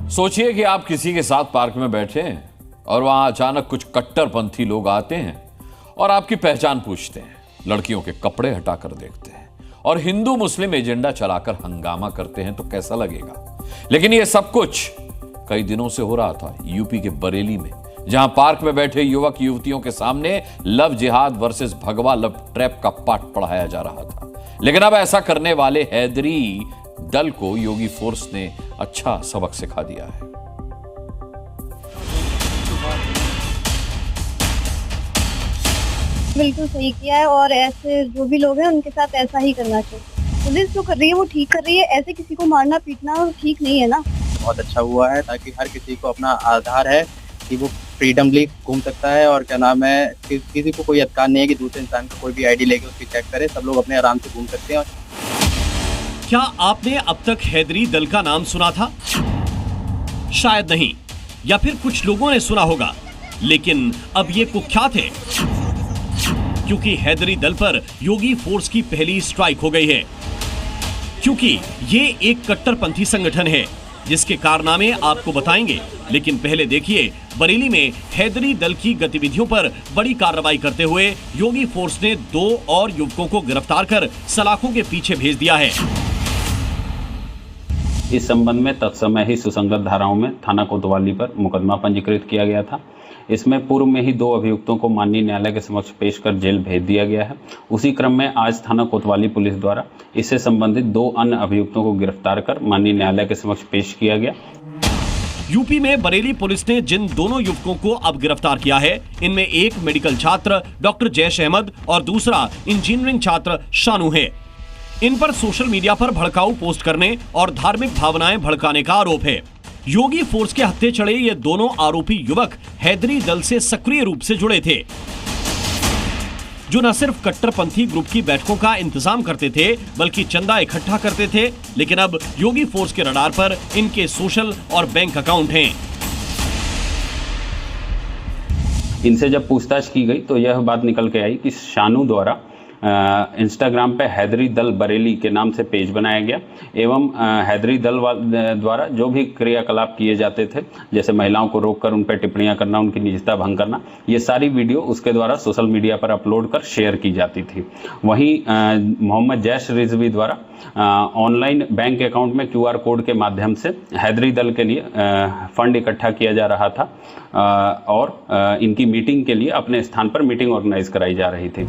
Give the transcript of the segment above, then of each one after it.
सोचिए कि आप किसी के साथ पार्क में बैठे हैं और वहां अचानक कुछ कट्टरपंथी लोग आते हैं और आपकी पहचान पूछते हैं, लड़कियों के कपड़े हटाकर देखते हैं और हिंदू मुस्लिम एजेंडा चलाकर हंगामा करते हैं, तो कैसा लगेगा। लेकिन यह सब कुछ कई दिनों से हो रहा था यूपी के बरेली में, जहां पार्क में बैठे युवक युवतियों के सामने लव जिहाद वर्सेस भगवा लव ट्रैप का पाठ पढ़ाया जा रहा था। लेकिन अब ऐसा करने वाले हैदरी दल को योगी फोर्स ने अच्छा सबक सिखा दिया है। बिल्कुल सही किया है और ऐसे जो भी लोग हैं उनके साथ ऐसा ही करना चाहिए। पुलिस जो कर रही है वो ठीक कर रही है, ऐसे किसी को मारना पीटना ठीक नहीं है ना। बहुत अच्छा हुआ है ताकि हर किसी को अपना आधार है कि वो फ्रीडमली घूम सकता है और क्या नाम है किसी को कोई अधिकार नहीं है कि दूसरे इंसान का कोई भी आईडी लेके उसकी चेक करे। सब लोग अपने आराम से घूम सकते हैं। क्या आपने अब तक हैदरी दल का नाम सुना था? शायद नहीं, या फिर कुछ लोगों ने सुना होगा, लेकिन अब ये कुख्यात है क्योंकि हैदरी दल पर योगी फोर्स की पहली स्ट्राइक हो गई है। क्योंकि ये एक कट्टरपंथी संगठन है जिसके कारनामे आपको बताएंगे, लेकिन पहले देखिए बरेली में हैदरी दल की गतिविधियों पर बड़ी कार्रवाई करते हुए योगी फोर्स ने 2 और युवकों को गिरफ्तार कर सलाखों के पीछे भेज दिया है। इस संबंध में तत्समय ही सुसंगत धाराओं में थाना कोतवाली पर मुकदमा पंजीकृत किया गया था। इसमें पूर्व में ही 2 अभियुक्तों को माननीय न्यायालय के समक्ष पेश कर जेल भेज दिया गया है। उसी क्रम में आज थाना कोतवाली पुलिस द्वारा इससे संबंधित 2 अन्य अभियुक्तों को गिरफ्तार कर माननीय न्यायालय के समक्ष पेश किया गया। यूपी में बरेली पुलिस ने जिन दोनों युवकों को अब गिरफ्तार किया है, इनमें एक मेडिकल छात्र डॉक्टर जैश अहमद और दूसरा इंजीनियरिंग छात्र शानू है। इन पर सोशल मीडिया पर भड़काऊ पोस्ट करने और धार्मिक भावनाएं भड़काने का आरोप है। योगी फोर्स के हत्थे चढ़े ये दोनों आरोपी युवक हैदरी दल से सक्रिय रूप से जुड़े थे, जो न सिर्फ कट्टरपंथी ग्रुप की बैठकों का इंतजाम करते थे बल्कि चंदा इकट्ठा करते थे। लेकिन अब योगी फोर्स के रडार पर इनके सोशल और बैंक अकाउंट हैं। इनसे जब पूछताछ की गई तो यह बात निकल के आई कि शानू द्वारा इंस्टाग्राम पे हैदरी दल बरेली के नाम से पेज बनाया गया एवं हैदरी दल द्वारा जो भी क्रियाकलाप किए जाते थे, जैसे महिलाओं को रोककर उन पर टिप्पणियां करना, उनकी निजता भंग करना, ये सारी वीडियो उसके द्वारा सोशल मीडिया पर अपलोड कर शेयर की जाती थी। वहीं मोहम्मद जैश रिजवी द्वारा ऑनलाइन बैंक अकाउंट में QR कोड के माध्यम से हैदरी दल के लिए फंड इकट्ठा किया जा रहा था और इनकी मीटिंग के लिए अपने स्थान पर मीटिंग ऑर्गेनाइज कराई जा रही थी।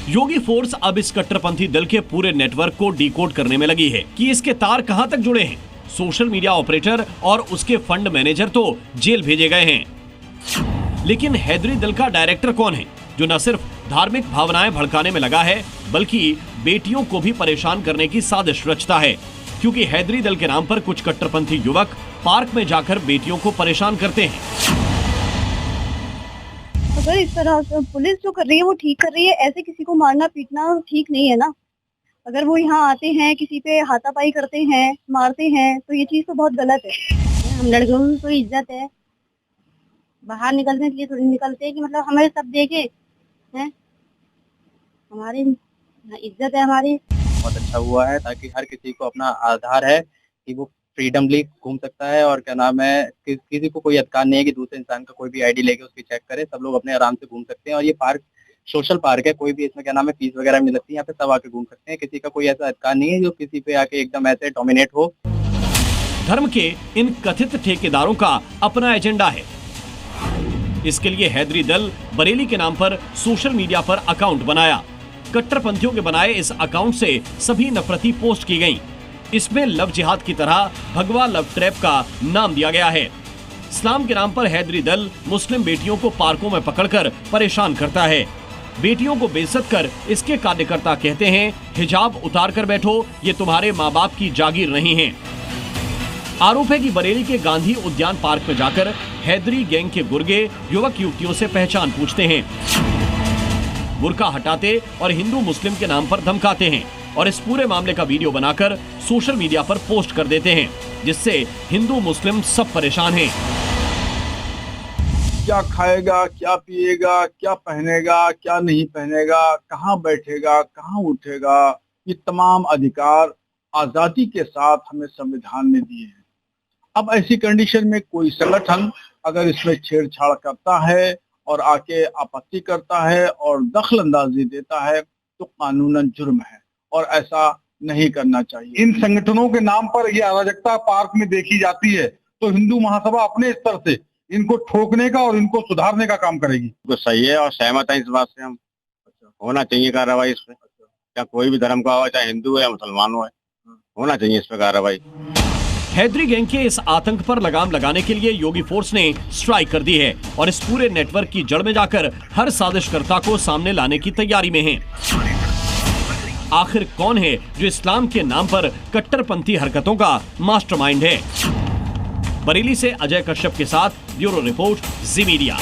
योगी फोर्स अब इस कट्टरपंथी दल के पूरे नेटवर्क को डिकोड करने में लगी है कि इसके तार कहां तक जुड़े हैं। सोशल मीडिया ऑपरेटर और उसके फंड मैनेजर तो जेल भेजे गए हैं, लेकिन हैदरी दल का डायरेक्टर कौन है, जो न सिर्फ धार्मिक भावनाएं भड़काने में लगा है बल्कि बेटियों को भी परेशान करने की साजिश रचता है। क्योंकि हैदरी दल के नाम पर कुछ कट्टरपंथी युवक पार्क में जाकर बेटियों को परेशान करते हैं। अगर इस तरह से पुलिस जो कर रही है वो ठीक कर रही है, ऐसे किसी को मारना पीटना ठीक नहीं है ना। अगर वो यहाँ आते हैं किसी पे हाथापाई करते हैं, मारते हैं, तो ये चीज तो बहुत गलत है। हम लड़कियों की कोई इज्जत है, बाहर निकलने के लिए थोड़ी निकलते हैं कि मतलब हमें सब देखे हैं, हमारी इज्जत है हमारी। बहुत अच्छा हुआ है ताकि हर किसी को अपना आधार है कि वो फ्रीडमली घूम सकता है और क्या नाम है किसी को कोई अधिकार नहीं है कि दूसरे इंसान का कोई भी आईडी लेके उसकी चेक करे। सब लोग अपने आराम से घूम सकते हैं और ये पार्क सोशल पार्क है, कोई भी इसमें क्या नाम है फीस वगैरह नहीं लगती, यहाँ पे सब आके घूम सकते हैं। किसी का कोई ऐसा अधिकार नहीं है जो किसी पे आके एकदम ऐसे डोमिनेट हो। धर्म के इन कथित ठेकेदारों का अपना एजेंडा है। इसके लिए हैदरी दल बरेली के नाम पर सोशल मीडिया पर अकाउंट बनाया। कट्टरपंथियों के बनाए इस अकाउंट से सभी नफरती पोस्ट की गयी। इसमें लव जिहाद की तरह भगवा लव ट्रैप का नाम दिया गया है। इस्लाम के नाम पर हैदरी दल मुस्लिम बेटियों को पार्कों में पकड़कर परेशान करता है। बेटियों को बेइज्जत कर इसके कार्यकर्ता कहते हैं, हिजाब उतार कर बैठो, ये तुम्हारे माँ बाप की जागीर नहीं है। आरोप है कि बरेली के गांधी उद्यान पार्क में जाकर हैदरी गैंग के गुर्गे युवक युवतियों से पहचान पूछते हैं, बुर्का हटाते और हिंदू मुस्लिम के नाम पर धमकाते हैं और इस पूरे मामले का वीडियो बनाकर सोशल मीडिया पर पोस्ट कर देते हैं, जिससे हिंदू मुस्लिम सब परेशान हैं। क्या खाएगा, क्या पिएगा, क्या पहनेगा, क्या नहीं पहनेगा, कहाँ बैठेगा, कहाँ उठेगा, ये तमाम अधिकार आजादी के साथ हमें संविधान ने दिए हैं अब ऐसी कंडीशन में कोई संगठन अगर इसमें छेड़छाड़ करता है और आके आपत्ति करता है और दखल अंदाजी देता है तो कानूनन जुर्म है और ऐसा नहीं करना चाहिए। इन संगठनों के नाम पर ये अराजकता पार्क में देखी जाती है तो हिंदू महासभा अपने स्तर से इनको ठोकने का और इनको सुधारने का काम करेगी। तो सही है और सहमत है इस बात से हम। होना चाहिए कार्रवाई इस पे, क्या कोई भी धर्म का हो, चाहे हिंदू है या मुसलमान हो, होना चाहिए इस पे कार्रवाई। हैदरी गैंग के इस आतंक पर लगाम लगाने के लिए योगी फोर्स ने स्ट्राइक कर दी है और इस पूरे नेटवर्क की जड़ में जाकर हर साजिशकर्ता को सामने लाने की तैयारी में है। आखिर कौन है जो इस्लाम के नाम पर कट्टरपंथी हरकतों का मास्टरमाइंड है? बरेली से अजय कश्यप के साथ ब्यूरो रिपोर्ट, जी मीडिया।